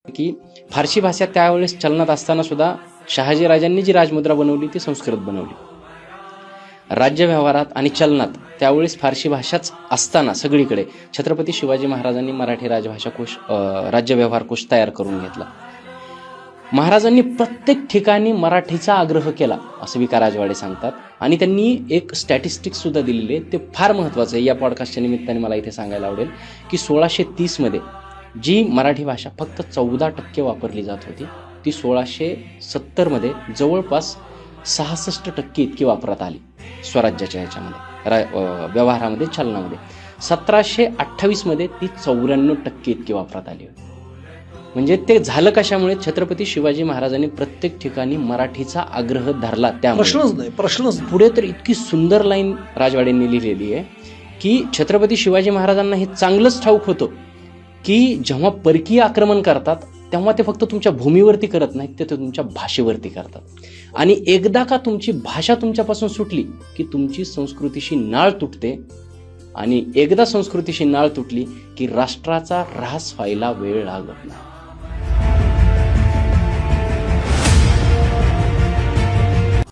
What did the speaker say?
की फारसी भाषा त्यावेळेस चलनात असताना सुद्धा शहाजीराजांनी जी राजमुद्रा बनवली ती संस्कृत बनवली. राज्य व्यवहारात आणि चलनात त्यावेळेस फारसी भाषाच असताना सगळीकडे छत्रपती शिवाजी महाराजांनी मराठी राजभाषा कोश राज्य व्यवहार कोश तयार करून घेतला. महाराजांनी प्रत्येक ठिकाणी मराठीचा आग्रह केला असं विका राजवाडे सांगतात. आणि त्यांनी एक स्टॅटिस्टिक्स सुद्धा दिलेले ते फार महत्त्वाचं आहे. या पॉडकास्टच्या निमित्ताने मला इथे सांगायला आवडेल की 1630 मध्ये जी मराठी भाषा फक्त 14% वापरली जात होती ती 1670 मध्ये जवळपास 66% इतकी वापरात आली स्वराज्याच्या ह्याच्यामध्ये व्यवहारामध्ये चलनामध्ये. 1728 मध्ये ती 94% इतकी वापरात आली होती. म्हणजे ते झालं कशामुळे? छत्रपती शिवाजी महाराजांनी प्रत्येक ठिकाणी मराठीचा आग्रह धरला. त्यामुळे प्रश्नच पुढे तर इतकी सुंदर लाईन राजवाडेंनी लिहिलेली आहे की छत्रपती शिवाजी महाराजांना हे चांगलंच ठाऊक होतं की जेव्हा परकीय आक्रमण करतात तेव्हा ते फक्त तुमच्या भूमीवरती करत नाहीत, ते तुमच्या भाषेवरती करतात. आणि एकदा का तुमची भाषा तुमच्यापासून सुटली की तुमची संस्कृतीशी नाळ तुटते. आणि एकदा संस्कृतीशी नाळ तुटली की राष्ट्राचा ऱ्हास व्हायला वेळ लागत नाही.